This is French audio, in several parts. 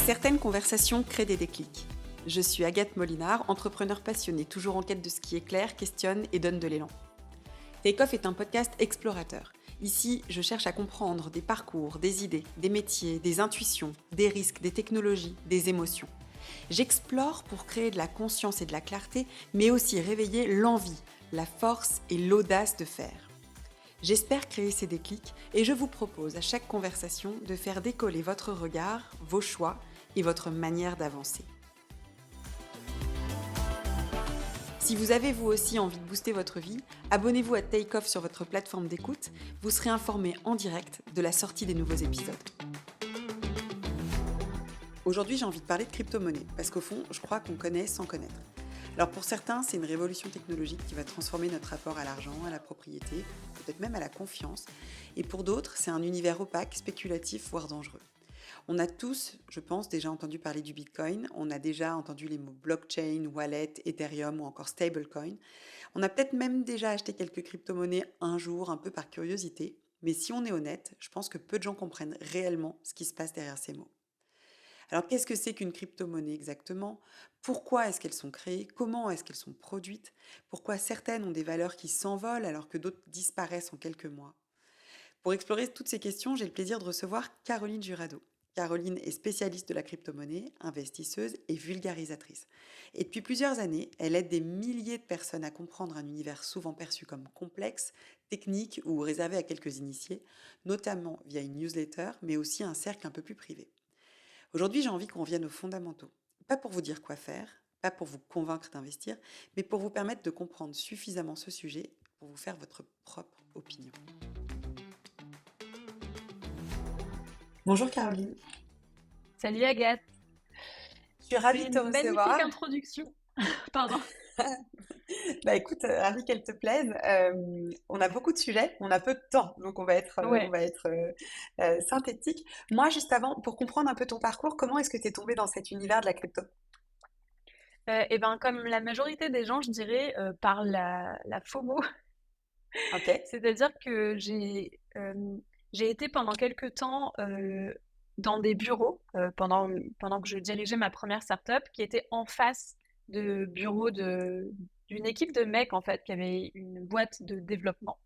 Certaines conversations créent des déclics. Je suis Agathe Molinard, entrepreneur passionnée, toujours en quête de ce qui est clair, questionne et donne de l'élan. Take Off est un podcast explorateur. Ici, je cherche à comprendre des parcours, des idées, des métiers, des intuitions, des risques, des technologies, des émotions. J'explore pour créer de la conscience et de la clarté, mais aussi réveiller l'envie, la force et l'audace de faire. J'espère créer ces déclics et je vous propose à chaque conversation de faire décoller votre regard, vos choix et votre manière d'avancer. Si vous avez vous aussi envie de booster votre vie, abonnez-vous à Take Off sur votre plateforme d'écoute, vous serez informé en direct de la sortie des nouveaux épisodes. Aujourd'hui, j'ai envie de parler de crypto-monnaie, parce qu'au fond, je crois qu'on connaît sans connaître. Alors pour certains, c'est une révolution technologique qui va transformer notre rapport à l'argent, à la propriété, peut-être même à la confiance. Et pour d'autres, c'est un univers opaque, spéculatif, voire dangereux. On a tous, je pense, déjà entendu parler du Bitcoin, on a déjà entendu les mots blockchain, wallet, Ethereum ou encore stablecoin. On a peut-être même déjà acheté quelques crypto-monnaies un jour, un peu par curiosité. Mais si on est honnête, je pense que peu de gens comprennent réellement ce qui se passe derrière ces mots. Alors qu'est-ce que c'est qu'une crypto-monnaie exactement? Pourquoi est-ce qu'elles sont créées? Comment est-ce qu'elles sont produites? Pourquoi certaines ont des valeurs qui s'envolent alors que d'autres disparaissent en quelques mois? Pour explorer toutes ces questions, j'ai le plaisir de recevoir Caroline Jurado. Caroline est spécialiste de la crypto-monnaie, investisseuse et vulgarisatrice. Et depuis plusieurs années, elle aide des milliers de personnes à comprendre un univers souvent perçu comme complexe, technique ou réservé à quelques initiés, notamment via une newsletter, mais aussi un cercle un peu plus privé. Aujourd'hui, j'ai envie qu'on revienne aux fondamentaux. Pas pour vous dire quoi faire, pas pour vous convaincre d'investir, mais pour vous permettre de comprendre suffisamment ce sujet pour vous faire votre propre opinion. Bonjour Caroline. Salut Agathe. Je suis ravie C'est de te une magnifique recevoir. introduction. Pardon. Bah écoute, ravie qu'elle te plaise. On a beaucoup de sujets, on a peu de temps, donc on Ouais. va être synthétique. Moi, juste avant, pour comprendre un peu ton parcours, comment est-ce que tu es tombée dans cet univers de la crypto? Et ben comme la majorité des gens, je dirais par la FOMO. Ok. C'est-à-dire que j'ai été pendant quelques temps dans des bureaux pendant que je dirigeais ma première startup qui était en face de bureaux d'une équipe de mecs en fait qui avait une boîte de développement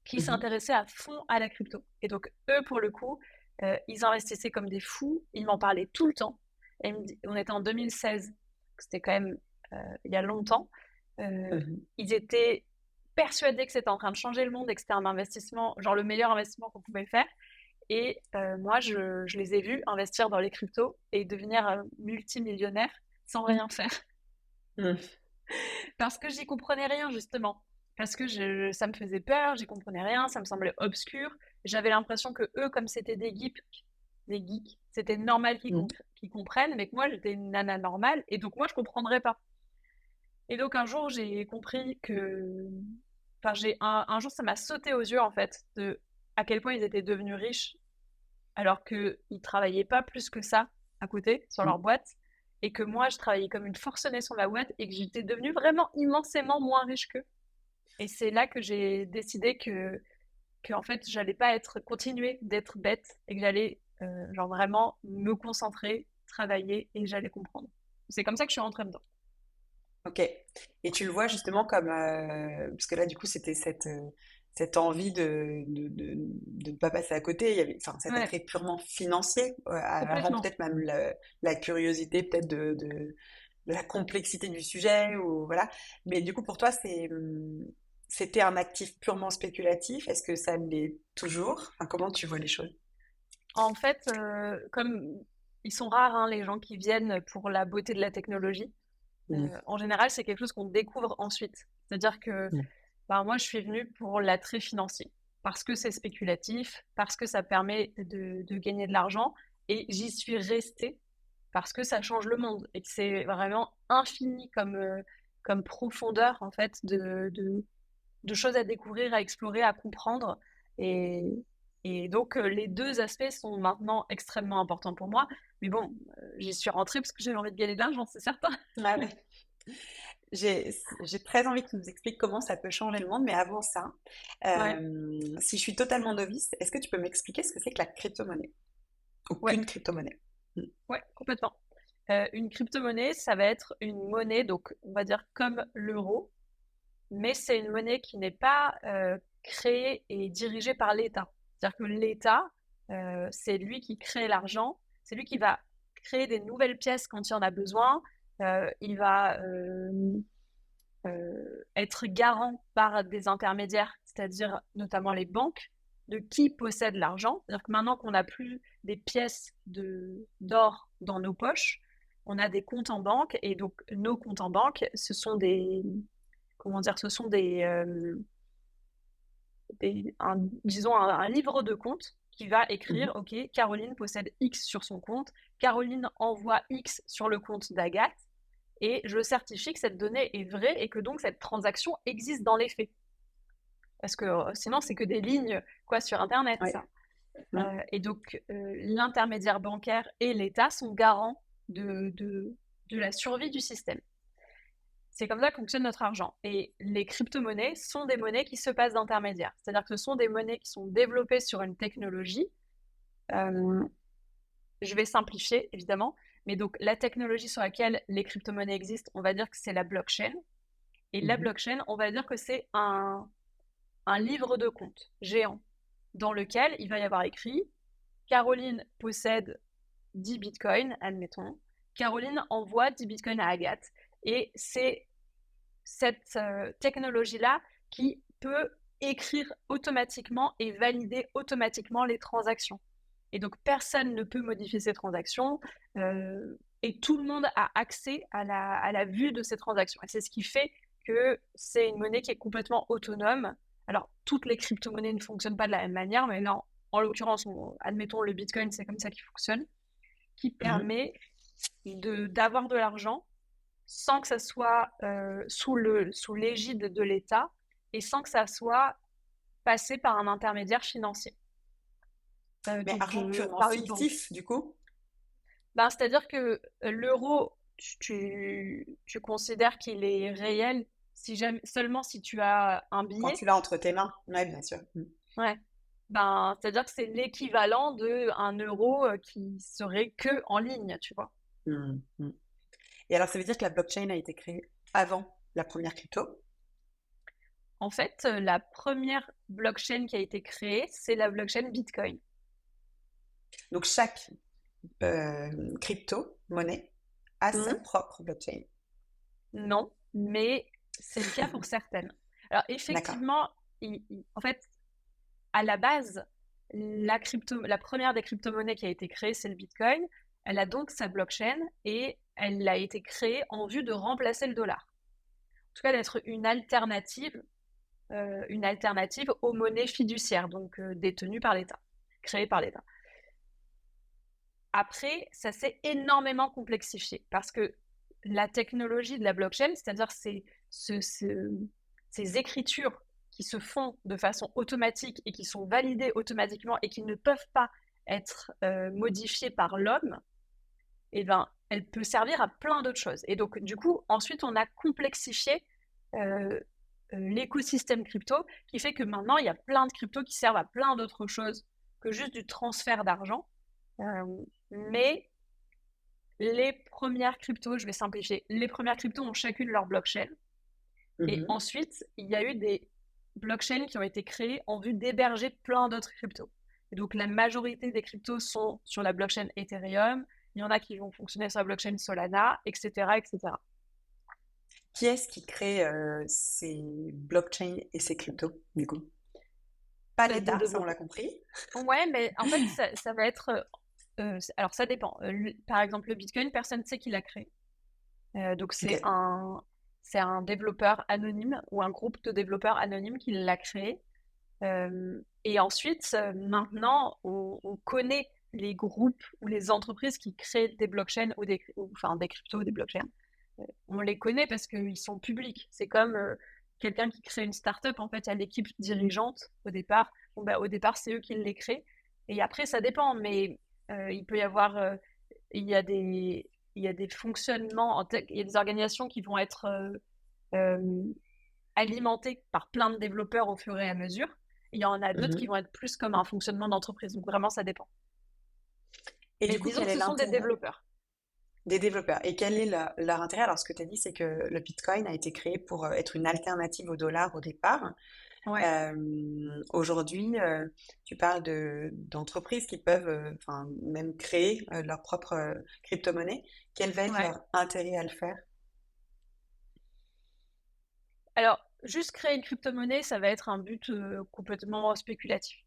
qui Mhm. s'intéressaient à fond à la crypto. Et donc, eux, pour le coup, ils investissaient comme des fous, ils m'en parlaient tout le temps. Et on était en 2016, c'était quand même il y a longtemps. Mhm. Ils étaient persuadés que c'était en train de changer le monde et que c'était un investissement, genre le meilleur investissement qu'on pouvait faire. Et moi, je les ai vus investir dans les cryptos et devenir multimillionnaires sans rien faire. Mhm. Parce que j'y comprenais rien, justement. Parce que ça me faisait peur, j'y comprenais rien, ça me semblait obscur. J'avais l'impression que eux, comme c'était des geeks, c'était normal Mhm. qu'ils comprennent, mais que moi, j'étais une nana normale, et donc moi, je comprendrais pas. Et donc, un jour, j'ai compris que... Enfin, un jour, ça m'a sauté aux yeux, en fait, de à quel point ils étaient devenus riches, alors qu'ils travaillaient pas plus que ça à côté, sur leur boîte, et que moi, je travaillais comme une forcenée sur ma boîte, et que j'étais devenue vraiment immensément moins riche qu'eux. Et c'est là que j'ai décidé que en fait, j'allais pas continuer d'être bête et que j'allais genre vraiment me concentrer, travailler et j'allais comprendre. C'est comme ça que je suis rentrée dedans. Ok. Et tu le vois justement comme, parce que là du coup c'était cette envie de ne pas passer à côté. Il y avait, enfin, cet Ouais, attrait purement financier, avant complètement. peut-être même la curiosité peut-être de la complexité du sujet ou voilà. Mais du coup pour toi c'était un actif purement spéculatif. Est-ce que ça l'est toujours? Enfin, comment tu vois les choses? En fait, comme ils sont rares hein, les gens qui viennent pour la beauté de la technologie, Mm. en général, c'est quelque chose qu'on découvre ensuite. C'est-à-dire que Mm. bah, moi, je suis venue pour l'attrait financier. Parce que c'est spéculatif, parce que ça permet de gagner de l'argent. Et j'y suis restée parce que ça change le monde et que c'est vraiment infini comme profondeur, en fait, de choses à découvrir, à explorer, à comprendre. Et, et donc, les deux aspects sont maintenant extrêmement importants pour moi. Mais bon, j'y suis rentrée parce que j'avais envie de gagner de l'argent, c'est certain. Ah ouais. J'ai très envie que tu nous expliques comment ça peut changer le monde, mais avant ça, Ouais, si je suis totalement novice, est-ce que tu peux m'expliquer ce que c'est que la crypto-monnaie? Ou ouais. qu'une crypto-monnaie? Ouais, complètement. Une crypto-monnaie, ça va être une monnaie, donc on va dire comme l'euro, mais c'est une monnaie qui n'est pas créée et dirigée par l'État. C'est-à-dire que l'État, c'est lui qui crée l'argent, c'est lui qui va créer des nouvelles pièces quand il y en a besoin, il va être garant par des intermédiaires, c'est-à-dire notamment les banques, de qui possède l'argent. C'est-à-dire que maintenant qu'on n'a plus des pièces d'or dans nos poches, on a des comptes en banque, et donc nos comptes en banque, ce sont comment dire, ce sont disons un livre de compte qui va écrire, Mhm. OK, Caroline possède X sur son compte, Caroline envoie X sur le compte d'Agathe, et je certifie que cette donnée est vraie et que donc cette transaction existe dans les faits. Parce que sinon, c'est que des lignes quoi, sur Internet, Ouais. ça. Mm. Et donc, l'intermédiaire bancaire et l'État sont garants de la survie du système. C'est comme ça que fonctionne notre argent. Et les crypto-monnaies sont des monnaies qui se passent d'intermédiaires. C'est-à-dire que ce sont des monnaies qui sont développées sur une technologie. Euh, je vais simplifier, évidemment. Mais donc, la technologie sur laquelle les crypto-monnaies existent, on va dire que c'est la blockchain. Et la Mhm. blockchain, on va dire que c'est un livre de compte géant dans lequel il va y avoir écrit Caroline possède 10 bitcoins, admettons. Caroline envoie 10 bitcoins à Agathe. Et c'est cette technologie-là qui peut écrire automatiquement et valider automatiquement les transactions. Et donc, personne ne peut modifier ces transactions et tout le monde a accès à la vue de ces transactions. Et c'est ce qui fait que c'est une monnaie qui est complètement autonome. Alors, toutes les crypto-monnaies ne fonctionnent pas de la même manière, mais là, en l'occurrence, admettons le Bitcoin, c'est comme ça qu'il fonctionne, qui Mhm. permet d'avoir de l'argent sans que ça soit sous l'égide de l'État et sans que ça soit passé par un intermédiaire financier. Mais argent purement Par une banque. fictif, du coup, Ben, c'est-à-dire que l'euro, tu considères qu'il est réel si jamais, seulement si tu as un quand billet. tu l'as entre tes mains. Oui, bien sûr. Mm. Ouais. Ben, c'est-à-dire que c'est l'équivalent d'un euro qui serait que en ligne, tu vois. Mm. Mm. Et alors, ça veut dire que la blockchain a été créée avant la première crypto. En fait, la première blockchain qui a été créée, c'est la blockchain Bitcoin. Donc, chaque crypto-monnaie a sa Mhm. propre blockchain. Non, mais c'est le cas pour certaines. Alors D'accord. effectivement, en fait, à la base, la première des crypto-monnaies qui a été créée, c'est le Bitcoin. Elle a donc sa blockchain et elle a été créée en vue de remplacer le dollar. En tout cas, d'être une alternative aux monnaies fiduciaires, donc détenues par l'État, créées par l'État. Après, ça s'est énormément complexifié parce que la technologie de la blockchain, c'est-à-dire ces écritures qui se font de façon automatique et qui sont validées automatiquement et qui ne peuvent pas être modifiées par l'homme, eh ben, elle peut servir à plein d'autres choses. Et donc, du coup, ensuite, on a complexifié euh, l'écosystème crypto qui fait que maintenant, il y a plein de cryptos qui servent à plein d'autres choses que juste du transfert d'argent. Mais les premières cryptos, je vais simplifier, les premières cryptos ont chacune leur blockchain. Et Mhm. ensuite, il y a eu des blockchains qui ont été créées en vue d'héberger plein d'autres cryptos. Et donc, la majorité des cryptos sont sur la blockchain Ethereum. Il y en a qui vont fonctionner sur la blockchain Solana, etc., etc. Qui est-ce qui crée ces blockchains et ces cryptos, du coup? Pas Des l'État, ça on l'a développeurs. compris. Ouais, mais en fait, ça va être. Alors, ça dépend. Par exemple, le Bitcoin, personne ne sait qui l'a créé. Donc Ok. c'est un développeur anonyme ou un groupe de développeurs anonymes qui l'a créé. Et ensuite, maintenant, on connaît les groupes ou les entreprises qui créent des blockchains enfin des cryptos ou des blockchains. On les connaît parce qu'ils sont publics. C'est comme quelqu'un qui crée une start-up, en fait, il y a l'équipe dirigeante au départ. Bon, bah, au départ, c'est eux qui les créent. Et après, ça dépend, mais il peut y avoir il y a il y a des fonctionnements, il y a des organisations qui vont être euh, alimentées par plein de développeurs au fur et à mesure. Il y en a d'autres qui Mhm. vont être plus comme un fonctionnement d'entreprise. Donc vraiment, ça dépend. Et Mais du coup, disons quel que est ce sont des l'intérêt développeurs. des développeurs? Et quel est leur intérêt? Alors, ce que tu as dit, c'est que le Bitcoin a été créé pour être une alternative au dollar au départ. Ouais, Aujourd'hui, tu parles d'entreprises qui peuvent, enfin, même créer leur propre crypto-monnaie. Quel va être ouais. leur intérêt à le faire? Alors, juste créer une crypto-monnaie, ça va être un but complètement spéculatif.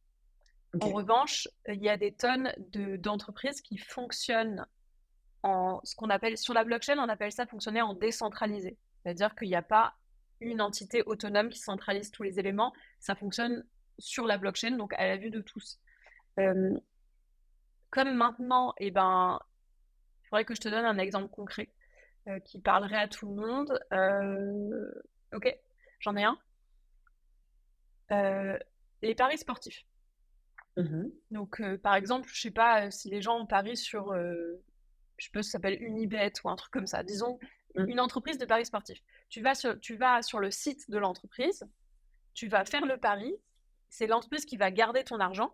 Ok. En revanche, il y a des tonnes d'entreprises qui fonctionnent en ce qu'on appelle, sur la blockchain, on appelle ça fonctionner en décentralisé. C'est-à-dire qu'il n'y a pas une entité autonome qui centralise tous les éléments. Ça fonctionne sur la blockchain, donc à la vue de tous. Euh, Comme maintenant, eh ben, il faudrait que je te donne un exemple concret qui parlerait à tout le monde. Ok, j'en ai un. Euh, les paris sportifs. Mhm. Donc, par exemple, je sais pas si les gens parient sur, je sais pas si ça s'appelle Unibet ou un truc comme ça. Disons, Mm. une entreprise de paris sportifs. Tu vas sur le site de l'entreprise, tu vas faire le pari, c'est l'entreprise qui va garder ton argent.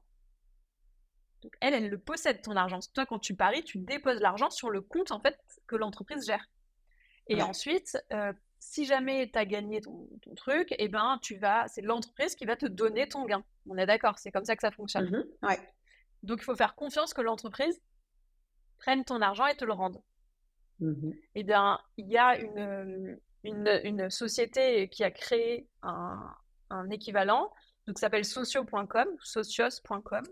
Donc, elle le possède ton argent. Toi, quand tu paries, tu déposes l'argent sur le compte en fait que l'entreprise gère. Et Ouais. ensuite, si jamais tu as gagné ton truc, eh ben, c'est l'entreprise qui va te donner ton gain. On est d'accord, c'est comme ça que ça fonctionne. Mhm. Ouais. Donc, il faut faire confiance que l'entreprise prenne ton argent et te le rende. Mhm. Eh bien, il y a une société qui a créé un équivalent, donc ça s'appelle socio.com, socios.com,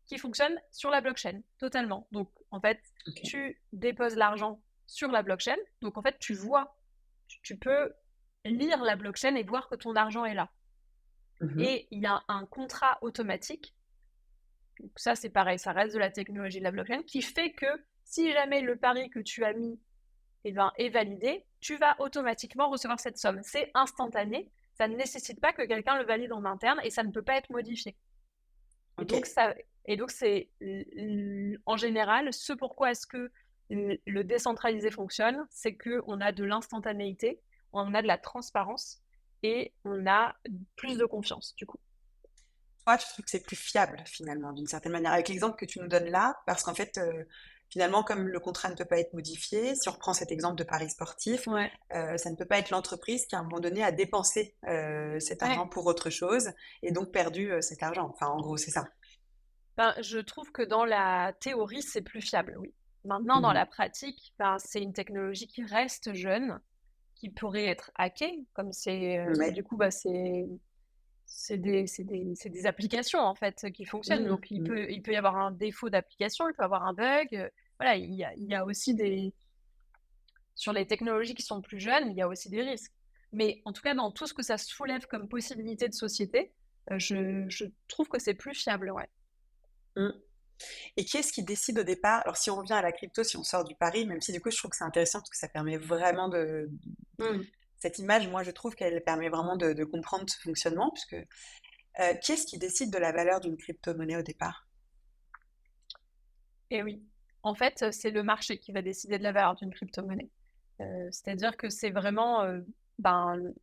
qui fonctionne sur la blockchain, totalement. Donc, en fait, Ok. tu déposes l'argent sur la blockchain, donc en fait, tu peux lire la blockchain et voir que ton argent est là. Mhm. Et il y a un contrat automatique, donc ça c'est pareil, ça reste de la technologie de la blockchain, qui fait que si jamais le pari que tu as mis est validé, tu vas automatiquement recevoir cette somme. C'est instantané, ça ne nécessite pas que quelqu'un le valide en interne et ça ne peut pas être modifié. Et Ok. donc, c'est en général ce pourquoi est-ce que le décentralisé fonctionne, c'est qu'on a de l'instantanéité, on a de la transparence et on a plus de confiance du coup. Toi, tu trouves que c'est plus fiable finalement, d'une certaine manière, avec l'exemple que tu nous donnes là, parce qu'en fait, finalement, comme le contrat ne peut pas être modifié, si on reprend cet exemple de paris sportif, Ouais. ça ne peut pas être l'entreprise qui, à un moment donné, a dépensé cet argent Ouais. pour autre chose et donc perdu cet argent. Enfin, en gros, c'est ça. Ben, je trouve que dans la théorie, c'est plus fiable, oui. Maintenant, dans Mhm. la pratique, ben, c'est une technologie qui reste jeune, qui pourrait être hackée, comme Ouais. du coup, bah, c'est des applications en fait qui fonctionnent. Mhm. Donc Mhm. il peut y avoir un défaut d'application, il peut y avoir un bug. Voilà, il y a aussi sur les technologies qui sont plus jeunes, il y a aussi des risques. Mais en tout cas, dans tout ce que ça soulève comme possibilité de société, je trouve que c'est plus fiable, ouais. Mhm. Et qui est-ce qui décide au départ? Alors, si on revient à la crypto, si on sort du pari, même si du coup, je trouve que c'est intéressant parce que ça permet vraiment de. Mm. Cette image, moi, je trouve qu'elle permet vraiment de comprendre ce fonctionnement, puisque qui est-ce qui décide de la valeur d'une crypto-monnaie au départ? Et oui, en fait, c'est le marché qui va décider de la valeur d'une crypto-monnaie. C'est-à-dire que c'est vraiment ben,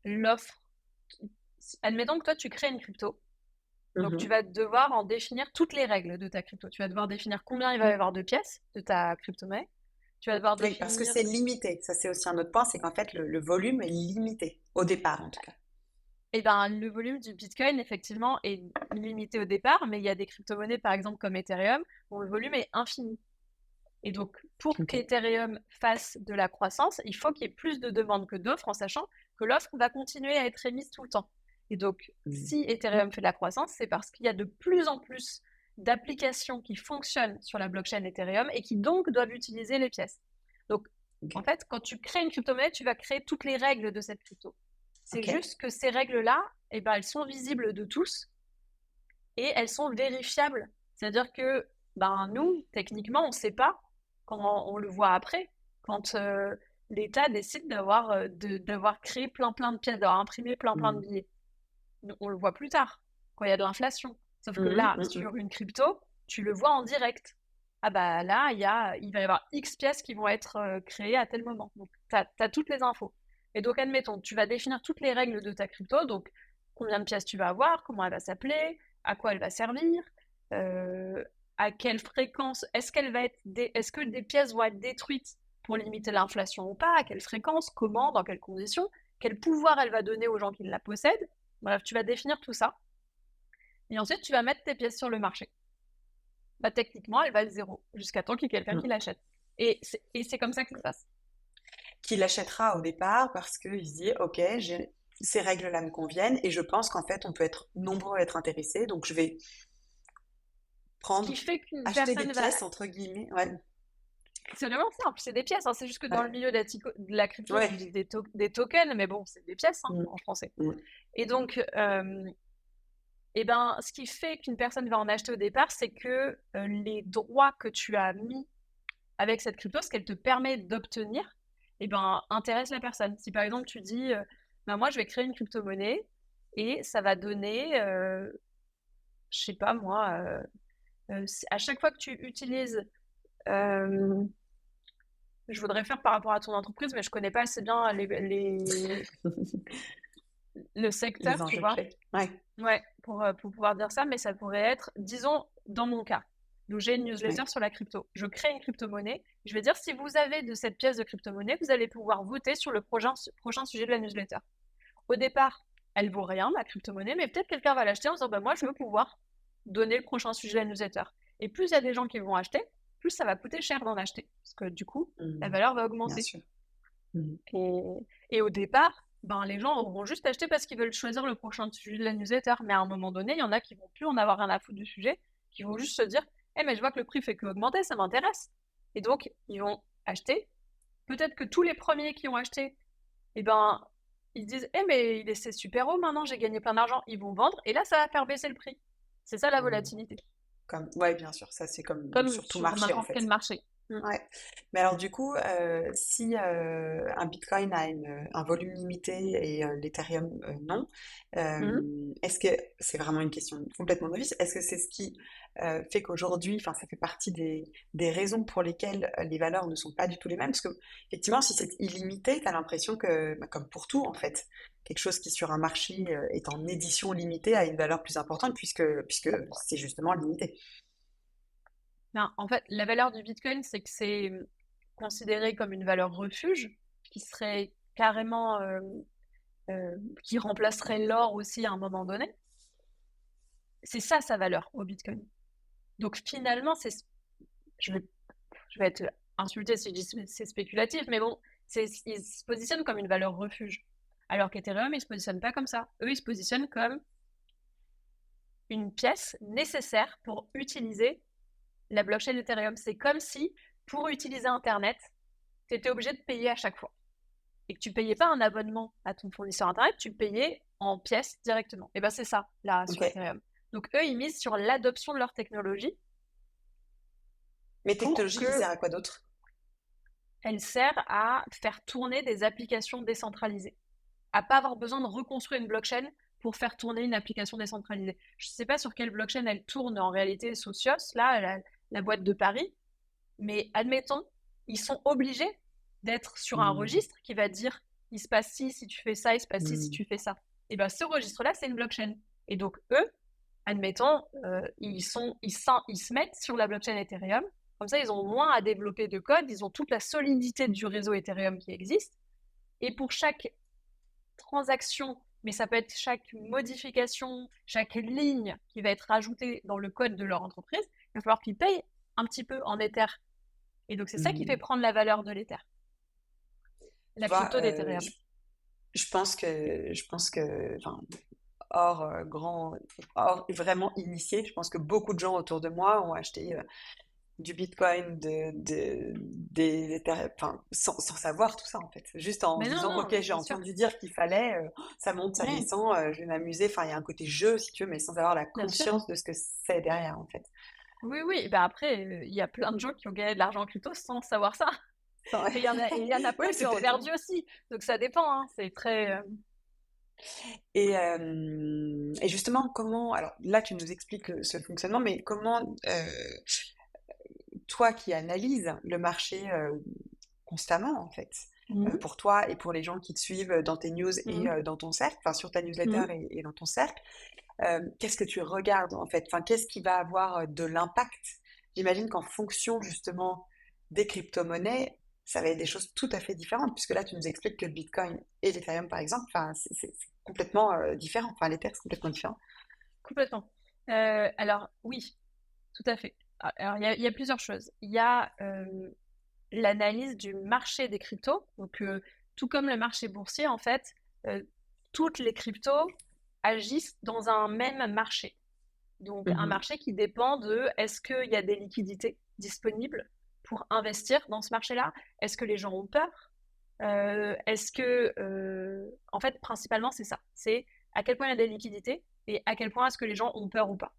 l'offre. Admettons que toi, tu crées une crypto. Donc, tu Mhm. vas devoir en définir toutes les règles de ta crypto. Tu vas devoir définir combien il va y avoir de pièces de ta crypto-monnaie. Tu vas devoir Oui, parce que définir. c'est limité. Ça, c'est aussi un autre point, c'est qu'en fait, le volume est limité, au départ en tout cas. Eh ben, le volume du Bitcoin, effectivement, est limité au départ, mais il y a des crypto-monnaies, par exemple, comme Ethereum, dont le volume est infini. Et donc, pour Ok. qu'Ethereum fasse de la croissance, il faut qu'il y ait plus de demandes que d'offres, en sachant que l'offre va continuer à être émise tout le temps. Et donc, Mhm. si Ethereum fait de la croissance, c'est parce qu'il y a de plus en plus d'applications qui fonctionnent sur la blockchain Ethereum et qui donc doivent utiliser les pièces. Donc, Ok. en fait, quand tu crées une crypto-monnaie, tu vas créer toutes les règles de cette crypto. C'est Ok. juste que ces règles-là, eh ben, elles sont visibles de tous et elles sont vérifiables. C'est-à-dire que ben, nous, techniquement, on ne sait pas quand on le voit après, quand l'État décide d'avoir créé plein de pièces, d'avoir imprimé plein de Mhm. billets. On le voit plus tard, quand il y a de l'inflation. Sauf que Mhm. là, Mhm. sur une crypto, tu le vois en direct. Ah bah là, il va y avoir X pièces qui vont être créées à tel moment. Donc, tu as toutes les infos. Et donc, admettons, tu vas définir toutes les règles de ta crypto. Donc, combien de pièces tu vas avoir, comment elle va s'appeler, à quoi elle va servir, euh, à quelle fréquence, est-ce que des pièces vont être détruites pour limiter l'inflation ou pas, à quelle fréquence, comment, dans quelles conditions, quel pouvoir elle va donner aux gens qui la possèdent. Bref, tu vas définir tout ça. Et ensuite, tu vas mettre tes pièces sur le marché. Bah, techniquement, elle va être zéro, jusqu'à temps qu'il y ait quelqu'un qui l'achète. Et c'est comme ça que ça se passe. Qui l'achètera au départ parce qu'il se dit, ok, ces règles-là me conviennent et je pense qu'en fait, on peut être nombreux à être intéressés, donc je vais Ce qui fait qu'une acheter des personne va... pièces, entre guillemets. Ouais. C'est vraiment simple, c'est des pièces. Hein. C'est juste que dans Ouais. le milieu de la crypto, Ouais. on dit des tokens, mais bon, c'est des pièces en français. Et donc, eh ben, ce qui fait qu'une personne va en acheter au départ, c'est que les droits que tu as mis avec cette crypto, ce qu'elle te permet d'obtenir, eh ben, intéresse la personne. Si par exemple tu dis, ben, moi je vais créer une crypto-monnaie et ça va donner, je sais pas moi, à chaque fois que tu utilises, je voudrais faire par rapport à ton entreprise, mais je connais pas assez bien le secteur, Les enjeux tu vois. clés. Ouais. Ouais, pour pouvoir dire ça, mais ça pourrait être, disons, dans mon cas. Donc, j'ai une newsletter sur la crypto. Je crée une crypto-monnaie. Je vais dire, si vous avez de cette pièce de crypto-monnaie, vous allez pouvoir voter sur le prochain sujet de la newsletter. Au départ, elle vaut rien, la crypto-monnaie, mais peut-être quelqu'un va l'acheter en disant, bah, moi, je veux pouvoir donner le prochain sujet de la newsletter. Et plus il y a des gens qui vont acheter, plus ça va coûter cher d'en acheter. Parce que du coup, la valeur va augmenter. Bien sûr. Et au départ, ben, les gens vont juste acheter parce qu'ils veulent choisir le prochain sujet de la newsletter. Mais à un moment donné, il y en a qui vont plus en avoir rien à foutre du sujet, qui vont juste se dire mais je vois que le prix fait que augmenter, ça m'intéresse. Et donc, ils vont acheter. Peut-être que tous les premiers qui ont acheté, ben, ils disent mais c'est super haut maintenant, j'ai gagné plein d'argent. Ils vont vendre et là, ça va faire baisser le prix. C'est ça la volatilité. Ouais, bien sûr, ça c'est comme sur tout marché en n'importe fait. quel marché. Ouais. Mais alors du coup, si un Bitcoin a un volume limité et l'Ethereum non, est-ce que c'est vraiment une question complètement novice, est-ce que c'est ce qui fait qu'aujourd'hui, enfin ça fait partie des raisons pour lesquelles les valeurs ne sont pas du tout les mêmes? Parce que effectivement, si c'est illimité, tu as l'impression que, comme pour tout en fait, quelque chose qui sur un marché est en édition limitée a une valeur plus importante puisque c'est justement limité. Ben, en fait, la valeur du Bitcoin, c'est que c'est considéré comme une valeur refuge, qui serait carrément, qui remplacerait l'or aussi à un moment donné. C'est ça sa valeur au Bitcoin. Donc finalement, je vais être insultée si je dis c'est spéculatif, mais bon, il se positionne comme une valeur refuge. Alors qu'Ethereum, il se positionne pas comme ça. Eux, ils se positionnent comme une pièce nécessaire pour utiliser la blockchain Ethereum. C'est comme si, pour utiliser Internet, tu étais obligé de payer à chaque fois. Et que tu payais pas un abonnement à ton fournisseur Internet, tu payais en pièces directement. Et ben c'est ça, là, sur Ethereum. Donc eux, ils misent sur l'adoption de leur technologie. Mais technologie qui sert à quoi d'autre? Elle sert à faire tourner des applications décentralisées. À pas avoir besoin de reconstruire une blockchain pour faire tourner une application décentralisée. Je ne sais pas sur quelle blockchain elle tourne en réalité, Socios, là, la boîte de Paris. Mais admettons, ils sont obligés d'être sur un registre qui va dire il se passe ci si tu fais ça, il se passe ci si tu fais ça. Et bien ce registre-là, c'est une blockchain. Et donc eux, admettons, ils se mettent sur la blockchain Ethereum. Comme ça, ils ont moins à développer de code, ils ont toute la solidité du réseau Ethereum qui existe. Et pour chaque transaction, mais ça peut être chaque modification, chaque ligne qui va être ajoutée dans le code de leur entreprise, il va falloir qu'ils payent un petit peu en Ether. Et donc, c'est ça qui fait prendre la valeur de l'Ether. La crypto d'Ethereum. Je pense que enfin, hors vraiment initié, je pense que beaucoup de gens autour de moi ont acheté du Bitcoin, enfin, sans savoir tout ça en fait. Juste en disant, ok, j'ai entendu dire qu'il fallait, ça monte, ça descend, je vais m'amuser. Enfin, il y a un côté jeu si tu veux, mais sans avoir la conscience de ce que c'est derrière en fait. Oui, oui. Ben après, il y a plein de gens qui ont gagné de l'argent en crypto sans savoir ça. Et il y en a pas qui ont perdu aussi. Donc ça dépend. Hein. C'est très. Et justement, comment. Alors là, tu nous expliques ce fonctionnement, mais comment. Toi qui analyses le marché constamment, en fait, pour toi et pour les gens qui te suivent dans tes news et dans ton cercle, enfin sur ta newsletter et dans ton cercle, qu'est-ce que tu regardes en fait? Enfin, qu'est-ce qui va avoir de l'impact j'imagine qu'en fonction justement des crypto-monnaies, ça va être des choses tout à fait différentes, puisque là, tu nous expliques que le Bitcoin et l'Ethereum, par exemple, enfin, c'est complètement différent. Enfin, l'Ether, c'est complètement différent. Complètement. Alors oui, tout à fait. Alors il y a plusieurs choses. Il y a l'analyse du marché des cryptos. Donc tout comme le marché boursier, en fait, toutes les cryptos agissent dans un même marché. Donc un Mhm. marché qui dépend de est-ce qu'il y a des liquidités disponibles pour investir dans ce marché-là? Est-ce que les gens ont peur? Est-ce que, en fait, principalement, c'est ça. C'est à quel point il y a des liquidités et à quel point est-ce que les gens ont peur ou pas.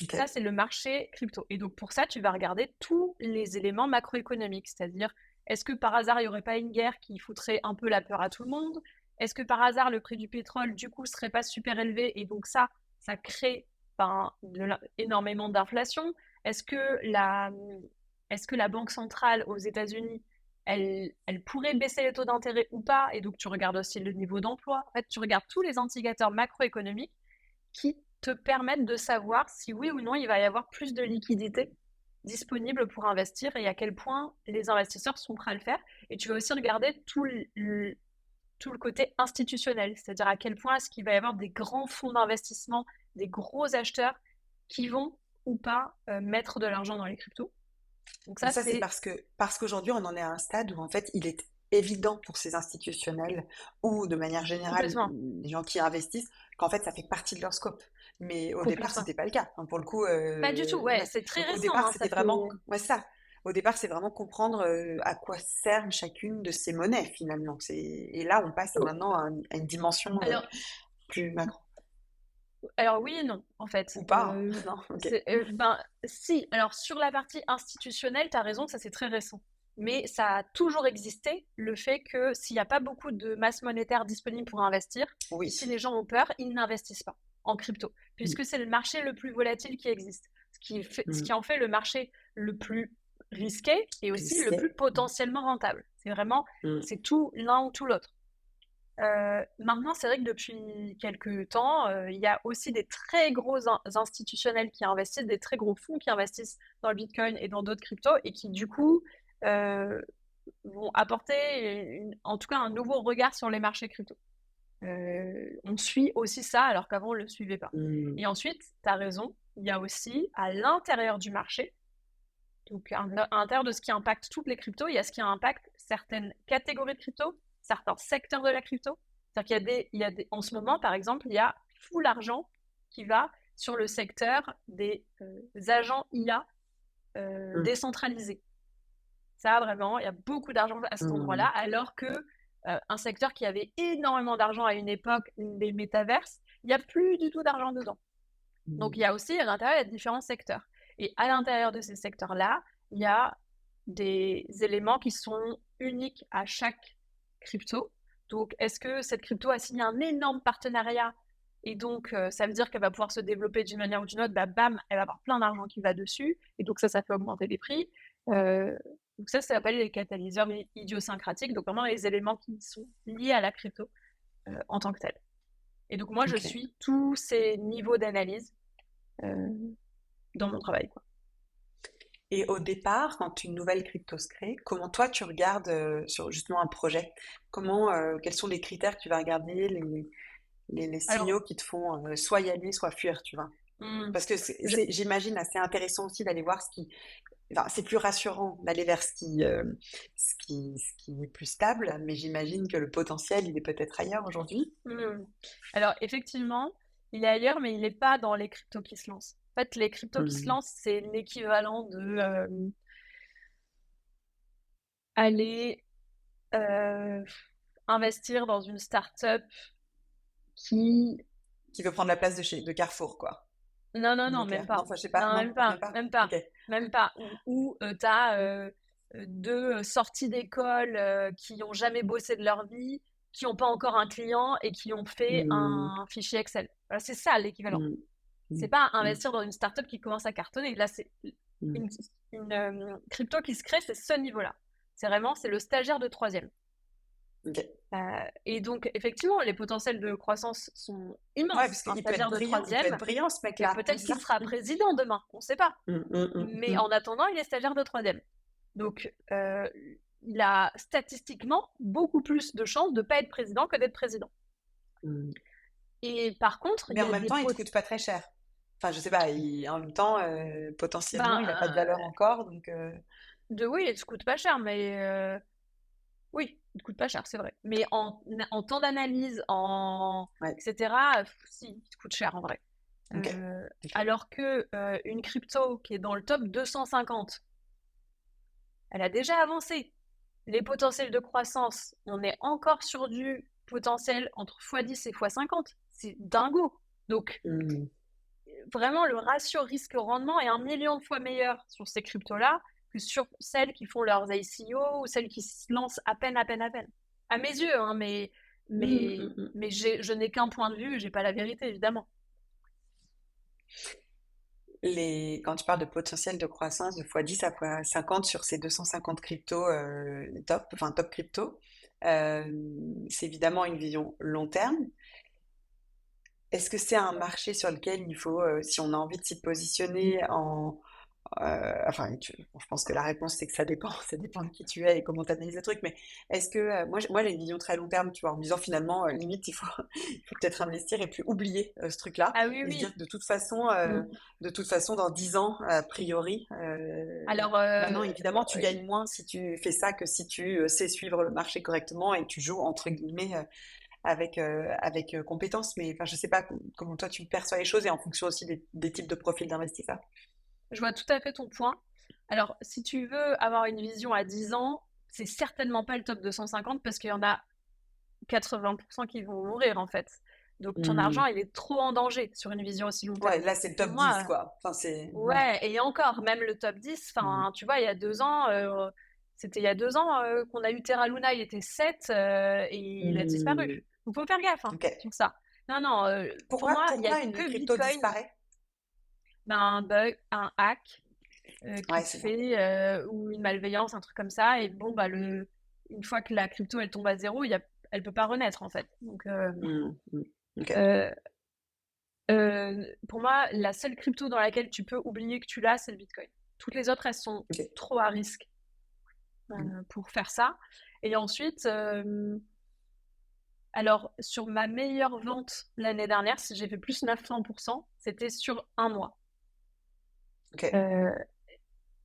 Ok. Ça, c'est le marché crypto. Et donc, pour ça, tu vas regarder tous les éléments macroéconomiques, c'est-à-dire, est-ce que par hasard, il n'y aurait pas une guerre qui foutrait un peu la peur à tout le monde? Est-ce que par hasard, le prix du pétrole, du coup, serait pas super élevé? Et donc, ça crée énormément d'inflation. Est-ce que la Banque centrale aux États-Unis, elle pourrait baisser les taux d'intérêt ou pas? Et donc, tu regardes aussi le niveau d'emploi. En fait, tu regardes tous les indicateurs macroéconomiques qui te permettent de savoir si oui ou non il va y avoir plus de liquidités disponibles pour investir et à quel point les investisseurs sont prêts à le faire. Et tu vas aussi regarder tout le côté institutionnel, c'est-à-dire à quel point est-ce qu'il va y avoir des grands fonds d'investissement, des gros acheteurs qui vont ou pas mettre de l'argent dans les cryptos. Donc Mais ça, ça, c'est c'est parce qu'aujourd'hui, on en est à un stade où en fait, il est évident pour ces institutionnels ou de manière générale complètement, les gens qui investissent qu'en fait, ça fait partie de leur scope. Mais au départ, complètement. c'était pas le cas. Hein, pour le coup, Pas du tout, ouais, ouais. c'est très Donc au récent, départ, hein, ça c'était vraiment, fait... ouais, ça. Au départ, c'est vraiment comprendre à quoi servent chacune de ces monnaies finalement. Et là, on passe maintenant à une dimension Alors, plus macro. Alors oui et non, en fait. Ou pas, hein. Non, ok. Ben, si, alors sur la partie institutionnelle, tu as raison, ça c'est très récent. Mais ça a toujours existé, le fait que s'il n'y a pas beaucoup de masse monétaire disponible pour investir, si Oui. les gens ont peur, ils n'investissent pas en crypto, Mm. puisque c'est le marché le plus volatile qui existe, ce Mm. qui en fait le marché le plus risqué et aussi le plus Risqué. potentiellement rentable. C'est vraiment, Mm. c'est tout l'un ou tout l'autre. Maintenant, c'est vrai que depuis quelques temps, il y a aussi des très gros institutionnels qui investissent, des très gros fonds qui investissent dans le Bitcoin et dans d'autres cryptos et qui, du coup, euh, vont apporter en tout cas un nouveau regard sur les marchés crypto. On suit aussi ça alors qu'avant, on ne le suivait pas. Mm. Et ensuite, tu as raison, il y a aussi à l'intérieur du marché, donc à l'intérieur de ce qui impacte toutes les cryptos, il y a ce qui impacte certaines catégories de cryptos, certains secteurs de la crypto. C'est-à-dire en ce moment, par exemple, il y a tout l'argent qui va sur le secteur des agents IA Mm. décentralisés. Ça, vraiment, il y a beaucoup d'argent à cet endroit-là, Mm. alors que un secteur qui avait énormément d'argent à une époque, les métaverses, il n'y a plus du tout d'argent dedans. Donc, il y a aussi, à l'intérieur, il y a différents secteurs. Et à l'intérieur de ces secteurs-là, il y a des éléments qui sont uniques à chaque crypto. Donc, est-ce que cette crypto a signé un énorme partenariat et donc ça veut dire qu'elle va pouvoir se développer d'une manière ou d'une autre, bah, bam, elle va avoir plein d'argent qui va dessus, et donc ça fait augmenter les prix. Euh, donc ça s'appelle les catalyseurs idiosyncratiques, donc vraiment les éléments qui sont liés à la crypto en tant que telle. Et donc moi, je Ok. suis tous ces niveaux d'analyse euh, dans mon travail, quoi. Et au départ, quand une nouvelle crypto se crée, comment toi tu regardes sur justement un projet? Quels sont les critères que tu vas regarder, les Alors, signaux qui te font soit y aller, soit fuir, tu vois? hmm, Parce que je, j'imagine assez intéressant aussi d'aller voir enfin, c'est plus rassurant d'aller vers ce qui est plus stable, mais j'imagine que le potentiel, il est peut-être ailleurs aujourd'hui. hmm. Alors, effectivement, il est ailleurs, mais il n'est pas dans les cryptos qui se lancent. En fait, les cryptos qui se Hmm. lancent, c'est l'équivalent de aller euh, investir dans une start-up qui... Qui veut prendre la place de Carrefour, quoi. Non, non, Ou non, Leclerc. même Non, pas. enfin, je sais pas. Non, Non, même pas, même pas. même pas, Ok. même pas. Où tu as deux sorties d'école qui n'ont jamais bossé de leur vie, qui n'ont pas encore un client et qui ont fait Hmm. un fichier Excel. Voilà, c'est ça l'équivalent. Hmm. Hmm. C'est pas Hmm. investir dans une startup qui commence à cartonner. Là, c'est Hmm. une, une crypto qui se crée, c'est ce niveau-là. C'est vraiment, c'est le stagiaire de troisième. Ok. Et donc, effectivement, les potentiels de croissance sont Ouais, immenses. parce Un qu'il peut être stagiaire de brillant, il peut être troisième, brillant, ce mais mec-là. Ouais, peut-être c'est qu'il ça. sera président demain, on ne sait pas. Mais Mm. en attendant, il est stagiaire de troisième. Donc, il a statistiquement beaucoup plus de chances de ne pas être président que d'être président. Mm. Et par contre, il Mais y en a même des temps, il te coûte pas très cher. Enfin, je sais pas, en même temps, potentiellement, Ben, il a pas de valeur encore, donc... oui, il ne coûte pas cher, mais oui, il te coûte pas cher, c'est vrai. Mais en temps d'analyse, Ouais, etc., si, il te coûte cher en vrai. ok. Ok. Alors que une crypto qui est dans le top 250, elle a déjà avancé. Les potentiels de croissance, on est encore sur du potentiel entre x10 et x50. C'est dingo. Donc, Mm. vraiment, le ratio risque-rendement est 1 million de fois meilleur sur ces cryptos-là que sur celles qui font leurs ICO ou celles qui se lancent à peine, à peine, à peine. À mes yeux, hein, Mm, mm. je n'ai qu'un point de vue, j'ai pas la vérité, évidemment. Quand tu parles de potentiel de croissance de x10 à x50 sur ces 250 cryptos top, enfin top crypto, euh, c'est évidemment une vision long terme. Est-ce que c'est un marché sur lequel il faut, si on a envie de s'y positionner enfin, bon, je pense que la réponse c'est que ça dépend, ça dépend de qui tu es et comment tu analyses le truc, mais est-ce que, moi j'ai une vision très long terme, tu vois, en me disant finalement, limite, il faut peut-être investir et puis oublier ce truc-là, Ah oui, et se dire oui. que Mm. de toute façon, dans 10 ans, a priori, Alors, maintenant évidemment, tu gagnes moins si tu fais ça que si tu sais suivre le marché correctement et que tu joues entre guillemets avec compétences, mais enfin, je sais pas comment toi tu perçois les choses et en fonction aussi des types de profils d'investisseurs. je vois tout à fait ton point. Alors, si tu veux avoir une vision à 10 ans, c'est certainement pas le top 250 parce qu'il y en a 80% qui vont mourir en fait. Donc ton argent, Hmm. il est trop en danger sur une vision aussi long Ouais, terme. là c'est le Pour top 10 moi, quoi. Enfin, c'est. Ouais. ouais, et encore, même le top 10, Hmm. enfin, tu vois, il y a 2 ans, c'était il y a 2 ans qu'on a eu Terra Luna, il était 7 et il a disparu. Hmm. Donc faut faire gaffe hein, Ok. sur ça. Non, non, pour moi, il n'y a Pourquoi une que crypto Bitcoin, disparaît? ben, un bug, un hack qui Ouais, se c'est ça. fait, ou une malveillance, un truc comme ça, et bon, bah, une fois que la crypto elle tombe à zéro, elle peut pas renaître en fait. Donc, Hmm. Hmm. Ok. euh, pour moi, la seule crypto dans laquelle tu peux oublier que tu l'as, c'est le Bitcoin. Toutes les autres, elles sont Ok. trop à risque Hmm. pour faire ça. Et ensuite, alors sur ma meilleure vente l'année dernière, si j'ai fait plus 900%, c'était sur un mois. Ok. Euh,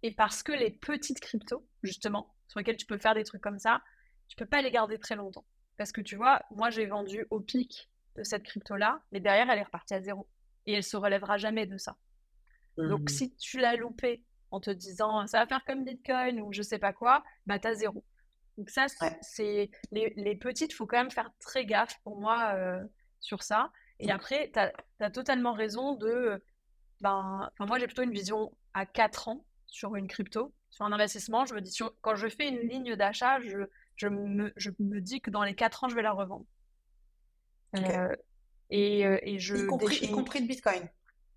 et parce que les petites cryptos, justement, sur lesquelles tu peux faire des trucs comme ça, tu peux pas les garder très longtemps. Parce que tu vois, moi j'ai vendu au pic de cette crypto-là, mais derrière elle est repartie à zéro. Et elle se relèvera jamais de ça. Donc, Hmm. si tu l'as loupé en te disant ça va faire comme Bitcoin ou je sais pas quoi, bah t'as zéro. Donc, ça, Ouais. c'est les petites, il faut quand même faire très gaffe pour moi sur ça. Et Donc, après, t'as totalement raison de. Ben, enfin, moi, j'ai plutôt une vision à 4 ans sur une crypto, sur un investissement. Je me dis, quand je fais une ligne d'achat, je me dis que dans les 4 ans, je vais la revendre. ok. Euh, et je Y définis. compris le Bitcoin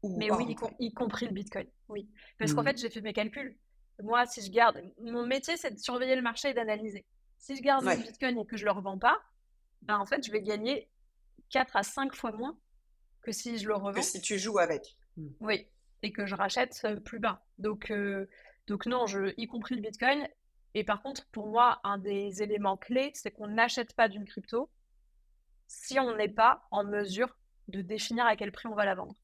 ou Mais oui, hors Bitcoin. y compris le Bitcoin. Oui. Parce qu'en Hmm. fait, j'ai fait mes calculs. Moi, si je garde. Mon métier, c'est de surveiller le marché et d'analyser. Si je garde mon Ouais. Bitcoin et que je ne le revends pas, ben, en fait, je vais gagner 4 à 5 fois moins que si je le Que revends. si tu joues avec. Hmm. Oui. Et que je rachète plus bas. Donc non, y compris le Bitcoin. Et par contre, pour moi, un des éléments clés, c'est qu'on n'achète pas d'une crypto si on n'est pas en mesure de définir à quel prix on va la vendre.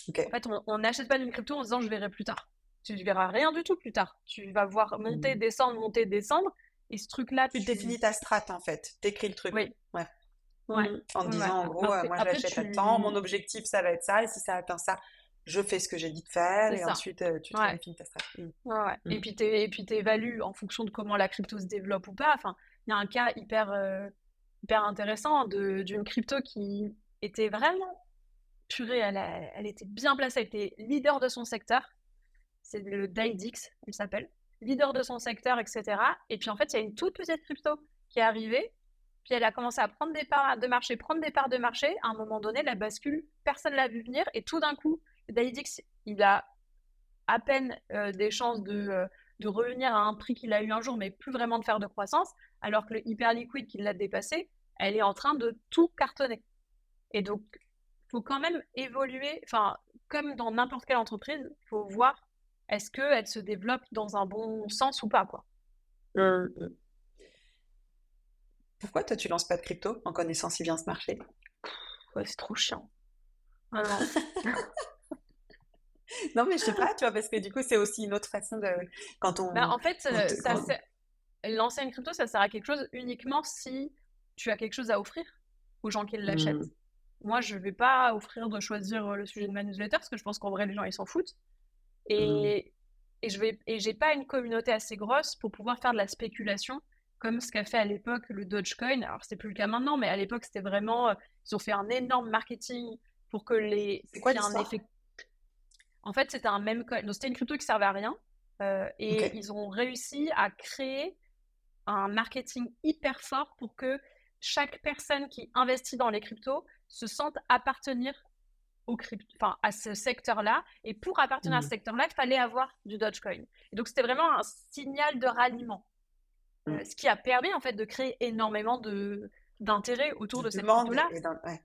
Ok. En fait, on n'achète pas d'une crypto en se disant je verrai plus tard. Tu ne verras rien du tout plus tard. Tu vas voir monter, Hmm. descendre, monter, descendre. Et ce truc-là, Tu définis ta strat en fait. T'écris le truc. Oui, Ouais. ouais, Hmm. En ouais, ouais. disant en gros, Après, moi après j'achète à temps, mon tu... objectif ça va être ça, et si ça atteint ça, je fais ce que j'ai dit de faire, C'est et ça. ensuite tu te Ouais, redéfinis ta strat. Hmm. ouais, ouais. Hmm. Et puis t'évalues en fonction de comment la crypto se développe ou pas. Enfin, il y a un cas hyper intéressant d'une crypto qui était vraiment purée. Elle était bien placée. Elle était leader de son secteur. C'est le DAIDX, elle s'appelle, leader de son secteur, etc. Et puis en fait, il y a une toute petite crypto qui est arrivée, puis elle a commencé à prendre des parts de marché, prendre des parts de marché. À un moment donné, la bascule, personne ne l'a vu venir, et tout d'un coup, le DAIDX, il a à peine des chances de revenir à un prix qu'il a eu un jour, mais plus vraiment de faire de croissance. alors que le hyper liquide qui l'a dépassé, elle est en train de tout cartonner. Et donc, faut quand même évoluer, enfin, comme dans n'importe quelle entreprise, il faut voir est-ce qu'elle se développe dans un bon sens ou pas, quoi. Pourquoi toi tu lances pas de crypto en connaissant si bien ce marché? Ouais, c'est trop chiant. Vraiment. Non mais je sais pas, tu vois, parce que du coup c'est aussi une autre façon de quand Bah, on en fait, lancer une crypto, ça sert à quelque chose uniquement si tu as quelque chose à offrir aux gens qui l'achètent. Hmm, Moi, je vais pas offrir de choisir le sujet de ma newsletter parce que je pense qu'en vrai, les gens, ils s'en foutent. hmm, Et, et j'ai pas une communauté assez grosse pour pouvoir faire de la spéculation comme ce qu'a fait à l'époque le Dogecoin. Alors, c'est plus le cas maintenant, mais à l'époque, c'était vraiment, ils ont fait un énorme marketing pour que c'est quoi qu'il y ait un l'histoire? effet. En fait, c'était un meme coin. Donc, c'était une crypto qui servait à rien. Ok. Et ils ont réussi à créer un marketing hyper fort pour que chaque personne qui investit dans les cryptos se sente appartenir enfin, à ce secteur-là. Et pour appartenir à ce Hmm, secteur-là, il fallait avoir du Dogecoin. Et donc, c'était vraiment un signal de ralliement. hmm. Ce qui a permis, en fait, de créer énormément d'intérêt autour De de cette demande crypto-là. ouais.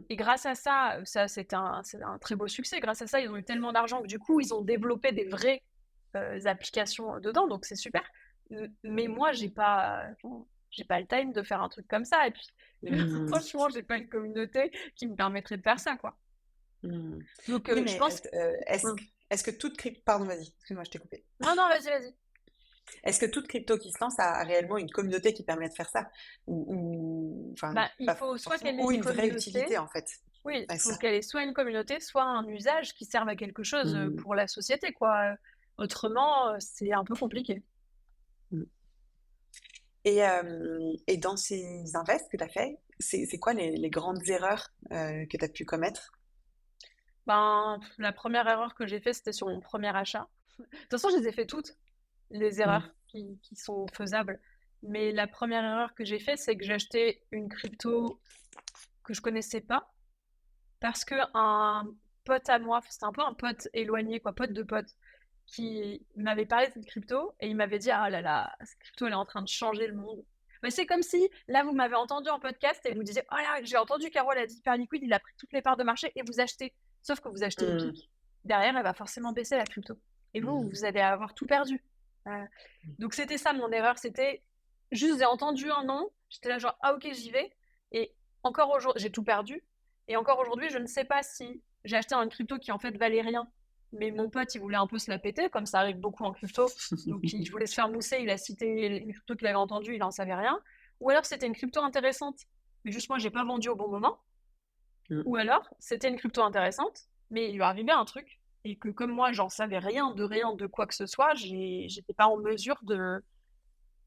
Et grâce à ça, c'est un très beau succès. Grâce à ça, ils ont eu tellement d'argent que du coup, ils ont développé des vraies applications dedans. Donc, c'est super. Mais moi, j'ai pas le time de faire un truc comme ça. Et puis, Hmm, franchement, j'ai pas une communauté qui me permettrait de faire ça, quoi. hmm. Donc, Oui, je mais pense. est-ce Hum. est-ce que toute crypto, pardon, vas-y, excuse-moi, je t'ai coupé. Non, non, vas-y, vas-y. Est-ce que toute crypto qui se lance a réellement une communauté qui permet de faire ça? Enfin, Bah, il pas faut soit forcément, qu'elle ait ou une une vraie communauté. utilité en fait Oui, à il faut ça. qu'elle ait soit une communauté, soit un usage qui serve à quelque chose Hmm, pour la société, quoi. Autrement, c'est un peu compliqué. hmm. Et dans ces invests que tu as fait, c'est quoi les grandes erreurs que tu as pu commettre? Ben, la première erreur que j'ai faite, c'était sur mon premier achat. De toute façon, je les ai fait toutes, les Hmm, erreurs qui sont faisables. Mais la première erreur que j'ai faite, c'est que j'ai acheté une crypto que je connaissais pas parce que un pote à moi, c'était un peu un pote éloigné, quoi, pote de pote, qui m'avait parlé de cette crypto et il m'avait dit ah là là, cette crypto elle est en train de changer le monde. Mais c'est comme si là vous m'avez entendu en podcast et vous disiez oh là j'ai entendu Carole a dit hyper liquide, il a pris toutes les parts de marché et vous achetez. Sauf que vous achetez au hmm, pic. Derrière elle va forcément baisser la crypto. Et hmm, vous allez avoir tout perdu. Euh, donc c'était ça mon erreur, c'était juste j'ai entendu un nom, j'étais là genre ah ok j'y vais et encore aujourd'hui j'ai tout perdu et encore aujourd'hui je ne sais pas si j'ai acheté une crypto qui en fait valait rien mais mon pote, il voulait un peu se la péter, comme ça arrive beaucoup en crypto. Donc, il voulait se faire mousser, il a cité une crypto qu'il avait entendue, il n'en savait rien. Ou alors, c'était une crypto intéressante, mais juste moi, j'ai pas vendu au bon moment. hmm. Ou alors, c'était une crypto intéressante, mais il lui arrivait un truc, et que comme moi, j'en savais rien de quoi que ce soit, j'étais pas en mesure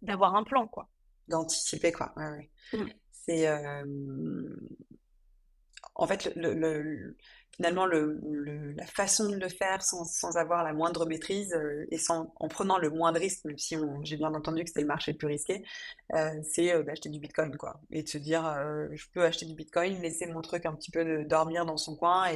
d'avoir un plan, quoi. D'anticiper quoi. Ouais, ouais. Mm. C'est en fait finalement la façon de le faire sans avoir la moindre maîtrise et en prenant le moins de risques, même si j'ai bien entendu que c'était le marché le plus risqué, c'est d'acheter du Bitcoin quoi. Et de se dire je peux acheter du Bitcoin, laisser mon truc un petit peu dormir dans son coin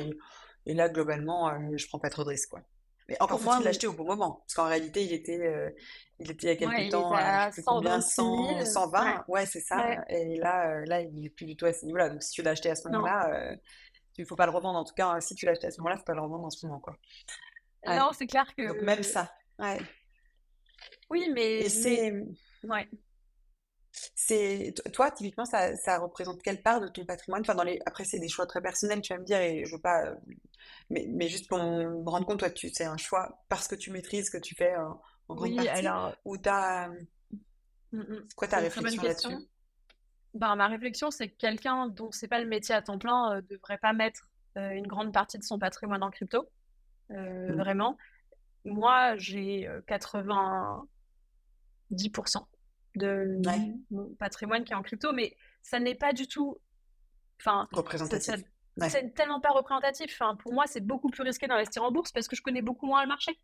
et là globalement je prends pas trop de risques quoi. Mais encore Pour moi, faut-il l'acheter au bon moment, parce qu'en réalité il était il y a quelques ouais, il était temps, je sais à plus combien, 126 100, 000. Ouais, 120, ouais c'est ça, ouais, et là il est plus du tout à ce niveau-là. Donc si tu l'as acheté à ce non. moment-là, il faut pas le revendre. En tout cas, si tu l'as acheté à ce moment-là, faut pas le revendre en ce moment, quoi. Ouais. Non, c'est clair Donc même que... ça. Ouais. Oui, Et Ouais. toi, typiquement, ça représente quelle part de ton patrimoine? Enfin, après, c'est des choix très personnels, tu vas me dire, et je veux pas, mais juste pour me rendre compte, toi, c'est un choix parce que tu maîtrises que tu fais en grande Oui, partie, alors, ou c'est quoi ta c'est une très bonne réflexion là-dessus? question. Ben, ma réflexion, c'est que quelqu'un dont c'est pas le métier à temps plein devrait pas mettre une grande partie de son patrimoine en crypto, Mm. vraiment. Moi, j'ai 90% de Ouais, mon patrimoine qui est en crypto, mais ça n'est pas du tout, enfin, représentatif. Ouais. c'est tellement pas représentatif. Enfin, pour moi, c'est beaucoup plus risqué d'investir en bourse parce que je connais beaucoup moins le marché.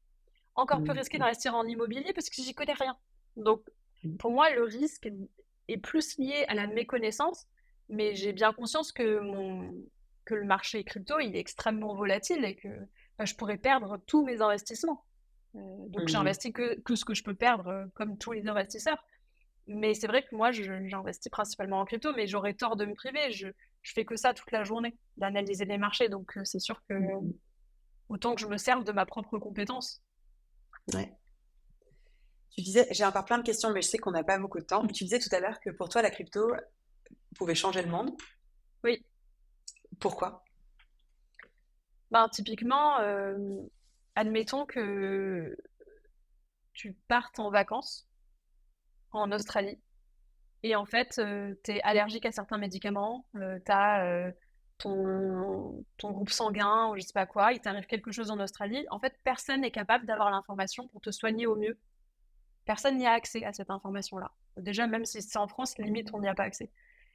Encore plus Mm, risqué d'investir en immobilier parce que j'y connais rien. Donc, pour moi, le risque est plus lié à la méconnaissance, mais j'ai bien conscience que le marché crypto, il est extrêmement volatile et que bah, je pourrais perdre tous mes investissements. Donc, mm, j'investis que ce que je peux perdre, comme tous les investisseurs. Mais c'est vrai que moi, j'investis principalement en crypto, mais j'aurais tort de me priver. Je fais que ça toute la journée, d'analyser les marchés. Donc, c'est sûr que Mm. autant que je me serve de ma propre compétence. Ouais. Tu disais, j'ai encore plein de questions, mais je sais qu'on n'a pas beaucoup de temps. Tu disais tout à l'heure que pour toi, la crypto pouvait changer le monde. Oui, Pourquoi? ben, typiquement, admettons que tu partes en vacances en Australie et en fait, tu es allergique à certains médicaments, tu as ton groupe sanguin ou je sais pas quoi, il t'arrive quelque chose en Australie. En fait, personne n'est capable d'avoir l'information pour te soigner au mieux. Personne n'y a accès à cette information-là. Déjà, même si c'est en France, limite, on n'y a pas accès.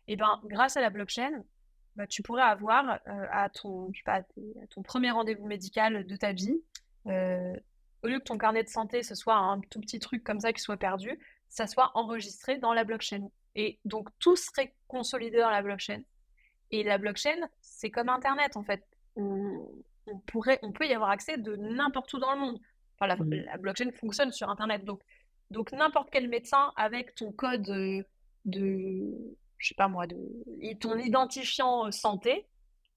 Et ben, grâce à la blockchain, bah, tu pourrais avoir à ton, je sais pas, à ton premier rendez-vous médical de ta vie, euh, au lieu que ton carnet de santé, ce soit un tout petit truc comme ça qui soit perdu, ça soit enregistré dans la blockchain. Et donc, tout serait consolidé dans la blockchain. Et la blockchain, c'est comme Internet, en fait. On peut y avoir accès de n'importe où dans le monde. Enfin, Mm. la blockchain fonctionne sur Internet. Donc n'importe quel médecin avec ton code je sais pas moi, ton identifiant santé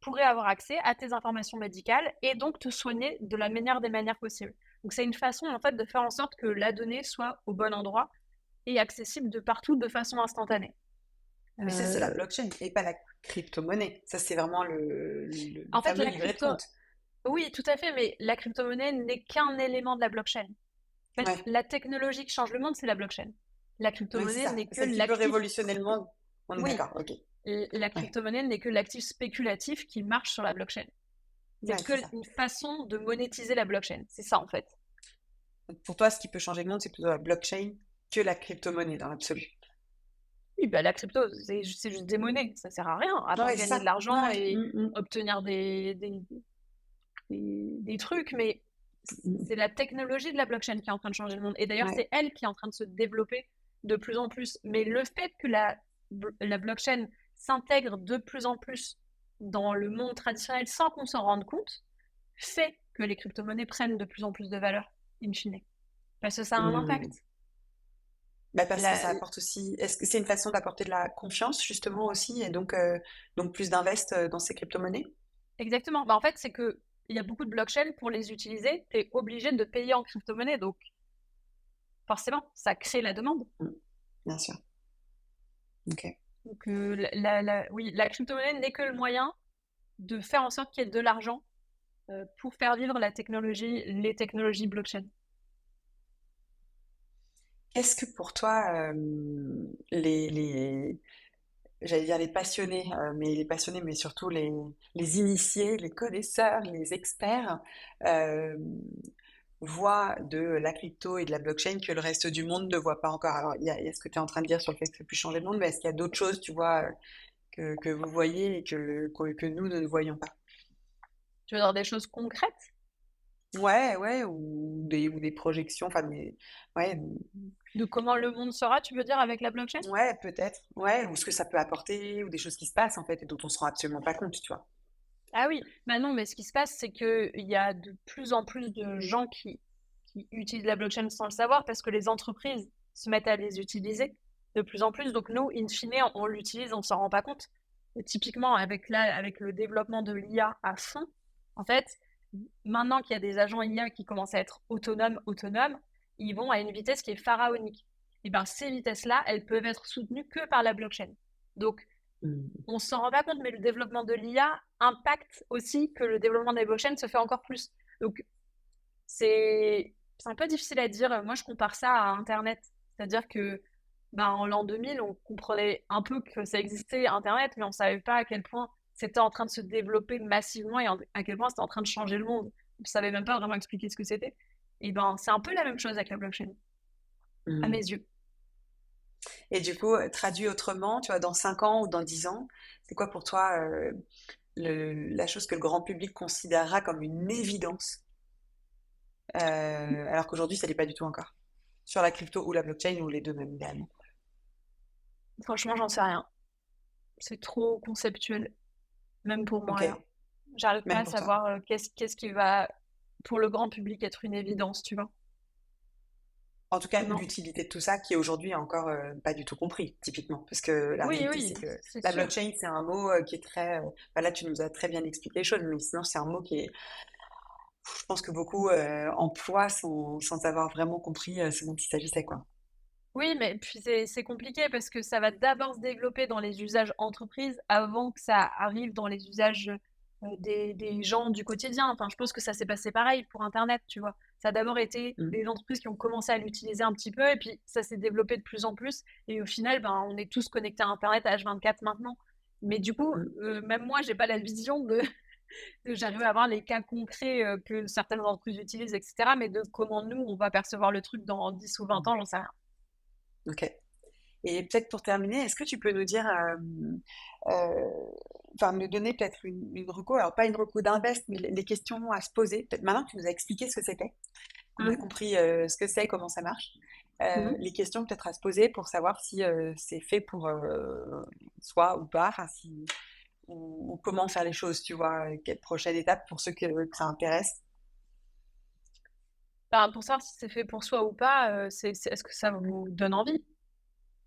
pourrait avoir accès à tes informations médicales et donc te soigner de la meilleure des manières possibles. Donc c'est une façon en fait de faire en sorte que la donnée soit au bon endroit et accessible de partout de façon instantanée. Mais ça, c'est la Euh, blockchain et pas la crypto-monnaie. Ça, c'est vraiment le En fait, fameux livret de compte. oui, tout à fait, mais la crypto-monnaie n'est qu'un élément de la blockchain. En fait, Ouais, la technologie qui change le monde, c'est la blockchain. La oui, c'est crypto-monnaie ça. n'est que Celle qui peut l'actif. révolutionner le monde. On est Oui, d'accord, ok. la Ouais, crypto-monnaie n'est que l'actif spéculatif qui marche sur la blockchain. C'est ouais, que c'est ça. une façon de monétiser la blockchain. C'est ça, en fait. Donc, pour toi, ce qui peut changer le monde, c'est plutôt la blockchain que la crypto-monnaie dans l'absolu. Oui, bah, la crypto, c'est juste des monnaies. Ça sert à rien, à part Ouais, c'est gagner de ça. l'argent Ouais. et obtenir des trucs, mais Mm. c'est la technologie de la blockchain qui est en train de changer le monde. Et d'ailleurs, Ouais. c'est elle qui est en train de se développer de plus en plus. Mais le fait que la blockchain s'intègre de plus en plus dans le monde traditionnel sans qu'on s'en rende compte, fait que les crypto-monnaies prennent de plus en plus de valeur, in fine. Parce que ça a un Mm. impact. Bah, parce que La- ça apporte aussi. Est-ce que c'est une façon d'apporter de la confiance, justement, aussi, et donc plus d'invest dans ces crypto-monnaies? Exactement. Bah, en fait, c'est que il y a beaucoup de blockchains pour les utiliser, tu es obligé de payer en crypto-monnaie. Donc, forcément, ça crée la demande. Mm. Bien sûr. Ok. Donc, oui, la crypto-monnaie n'est que le moyen de faire en sorte qu'il y ait de l'argent pour faire vivre les technologies blockchain. Qu'est-ce que pour toi, j'allais dire les passionnés, mais surtout les initiés, les connaisseurs, les experts, euh, voient de la crypto et de la blockchain que le reste du monde ne voit pas encore? Alors, il y a ce que tu es en train de dire sur le fait que ça peut changer le monde, mais est-ce qu'il y a d'autres choses, tu vois, que vous voyez et que nous ne voyons pas? Tu veux dire des choses concrètes? Ouais, ouais, ou des projections, enfin, ouais, De comment le monde sera, tu veux dire, avec la blockchain? ouais, peut-être, ouais, ou ce que ça peut apporter, ou des choses qui se passent en fait et dont on se rend absolument pas compte, tu vois. Ah oui, bah non, mais ce qui se passe, c'est qu'il y a de plus en plus de gens qui utilisent la blockchain sans le savoir parce que les entreprises se mettent à les utiliser de plus en plus. Donc nous, in fine, on l'utilise, on s'en rend pas compte. Et typiquement, avec le développement de l'IA à fond, en fait, maintenant qu'il y a des agents IA qui commencent à être autonomes, ils vont à une vitesse qui est pharaonique. Et bien, ces vitesses-là, elles peuvent être soutenues que par la blockchain. Donc, Mm. on s'en rend pas compte, mais le développement de l'IA impacte aussi que le développement des blockchains se fait encore plus. Donc, c'est un peu difficile à dire. Moi, je compare ça à Internet. C'est-à-dire que ben, en l'an 2000, on comprenait un peu que ça existait, Internet, mais on savait pas à quel point c'était en train de se développer massivement et à quel point c'était en train de changer le monde. On savait même pas vraiment expliquer ce que c'était. Et ben, c'est un peu la même chose avec la blockchain, à mes Mm. yeux. Et du coup, traduit autrement, tu vois, dans 5 ans ou dans 10 ans, c'est quoi pour toi la chose que le grand public considérera comme une évidence, alors qu'aujourd'hui, ça l'est pas du tout encore, sur la crypto ou la blockchain ou les deux même idéalement. Franchement, j'en sais rien. C'est trop conceptuel, même pour Ok, moi, là. J'arrive pas même à pour toi. savoir qu'est-ce qui va, pour le grand public, être une évidence, tu vois. En tout cas, Non. l'utilité de tout ça qui est aujourd'hui encore pas du tout compris, typiquement. Parce que la Oui, réalité, c'est oui, que c'est la sûr. blockchain, c'est un mot qui est très... bah là, tu nous as très bien expliqué les choses, mais sinon, c'est un mot qui est... Je pense que beaucoup emploient sans avoir vraiment compris ce dont il s'agissait, quoi. Oui, mais puis c'est compliqué parce que ça va d'abord se développer dans les usages entreprises avant que ça arrive dans les usages des gens du quotidien. Enfin, je pense que ça s'est passé pareil pour Internet, tu vois. Ça a d'abord été Mm. les entreprises qui ont commencé à l'utiliser un petit peu et puis ça s'est développé de plus en plus. Et au final, ben, on est tous connectés à Internet à H24 maintenant. Mais du coup, Mm. même moi, j'ai pas la vision de j'arrive à avoir les cas concrets que certaines entreprises utilisent, etc. Mais de comment nous, on va percevoir le truc dans 10 ou 20 ans, j'en sais rien. Ok. Et peut-être pour terminer, est-ce que tu peux nous dire, euh, enfin, me donner peut-être une reco, alors pas une reco d'invest, mais les questions à se poser. Peut-être maintenant que tu nous as expliqué ce que c'était, qu'on a Mhm. compris ce que c'est, comment ça marche. Mhm. Les questions peut-être à se poser pour savoir si c'est fait pour soi ou pas, enfin, si, ou comment faire les choses, tu vois, quelle prochaine étape pour ceux que ça intéresse. Enfin, pour savoir si c'est fait pour soi ou pas, est-ce que ça vous donne envie?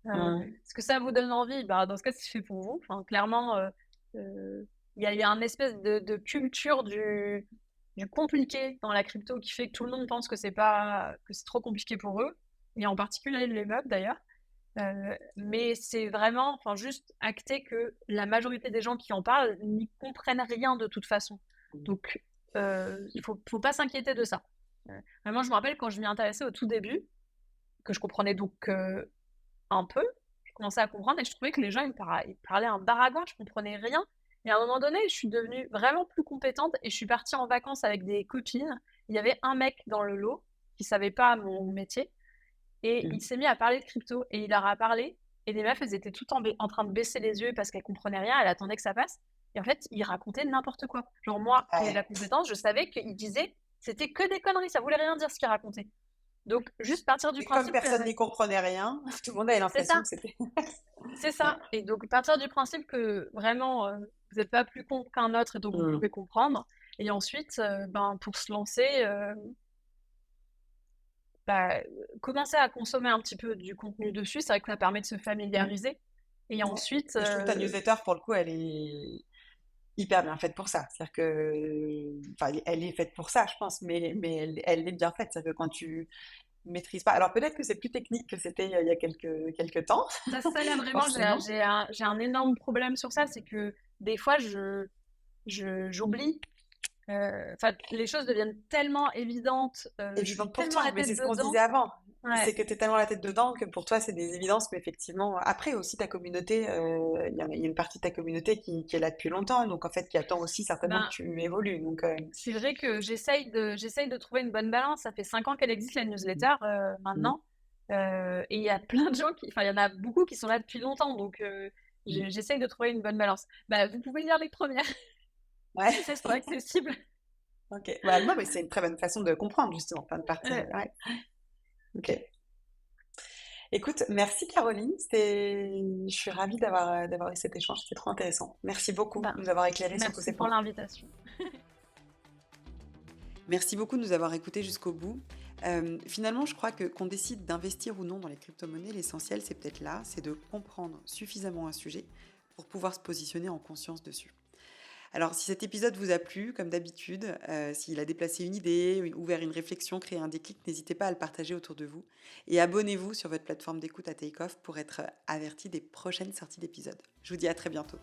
Mm. Est-ce que ça vous donne envie? Bah, dans ce cas, c'est fait pour vous. Enfin, clairement, euh, il y a un espèce de culture du compliqué dans la crypto qui fait que tout le monde pense que que c'est trop compliqué pour eux, et en particulier les meubles d'ailleurs. Mais c'est vraiment, enfin, juste acter que la majorité des gens qui en parlent n'y comprennent rien de toute façon. Donc, faut pas s'inquiéter de ça. Vraiment, je me rappelle quand je m'y intéressais au tout début, que je comprenais donc un peu, je commençais à comprendre et je trouvais que les gens ils parlaient un baragouin, je comprenais rien. Et à un moment donné, je suis devenue vraiment plus compétente et je suis partie en vacances avec des copines. Il y avait un mec dans le lot qui savait pas mon métier et il Mm. s'est mis à parler de crypto et il leur a parlé. Et les meufs, elles étaient toutes en train de baisser les yeux parce qu'elles comprenaient rien, elles attendaient que ça passe. Et en fait, il racontait n'importe quoi. Genre moi, qui ai de la Ouais. compétence, je savais qu'il disait c'était que des conneries, ça voulait rien dire ce qu'il racontait. Donc juste partir du Et comme principe que personne n'y comprenait rien, tout le monde avait c'est l'impression ça, que c'était... c'est Ouais. ça. Et donc partir du principe que vraiment vous n'êtes pas plus con qu'un autre et donc vous Mm. pouvez comprendre. Et ensuite, ben, pour se lancer, bah, commencer à consommer un petit peu du contenu dessus, c'est vrai que ça permet de se Mm. familiariser. Et Ouais. ensuite, Et je trouve que ta newsletter, pour le coup, elle est hyper bien faite pour ça. C'est-à-dire que, enfin, elle est faite pour ça, je pense, mais elle est bien faite. C'est-à-dire que quand tu maîtrises pas, alors peut-être que c'est plus technique que c'était il y a quelques temps, ça là vraiment, forcément. j'ai un énorme problème sur ça, c'est que des fois, j'oublie. Enfin, les choses deviennent tellement évidentes, je suis Évidente pour tellement toi, la mais tête c'est ce qu'on se dedans. disait avant. Ouais. C'est que tu es tellement la tête dedans que pour toi, c'est des évidences, mais effectivement, après aussi ta communauté, il y a une partie de ta communauté qui est là depuis longtemps, donc en fait, qui attend aussi certainement que Ben, tu évolues. Donc, c'est vrai que j'essaye de trouver une bonne balance. Ça fait 5 ans qu'elle existe, la newsletter, mm, maintenant. Et il y a plein de gens enfin, il y en a beaucoup qui sont là depuis longtemps. Donc, mm. j'essaye de trouver une bonne balance. Bah, vous pouvez lire les premières. Ouais, Elles sont accessibles. ok. Bah, non, mais c'est une très bonne façon de comprendre, justement, enfin, de partir. Euh, Ouais, ok. Écoute, merci Caroline. Je suis ravie d'avoir eu cet échange. C'était trop intéressant. Merci beaucoup ben, de nous avoir éclairé sur tous merci ces pour points. l'invitation. Merci beaucoup de nous avoir écoutés jusqu'au bout. Finalement, je crois que qu'on décide d'investir ou non dans les crypto-monnaies, l'essentiel, c'est peut-être là, c'est de comprendre suffisamment un sujet pour pouvoir se positionner en conscience dessus. Alors, si cet épisode vous a plu, comme d'habitude, s'il a déplacé une idée, ouvert une réflexion, créé un déclic, n'hésitez pas à le partager autour de vous. Et abonnez-vous sur votre plateforme d'écoute à Takeoff pour être averti des prochaines sorties d'épisodes. Je vous dis à très bientôt.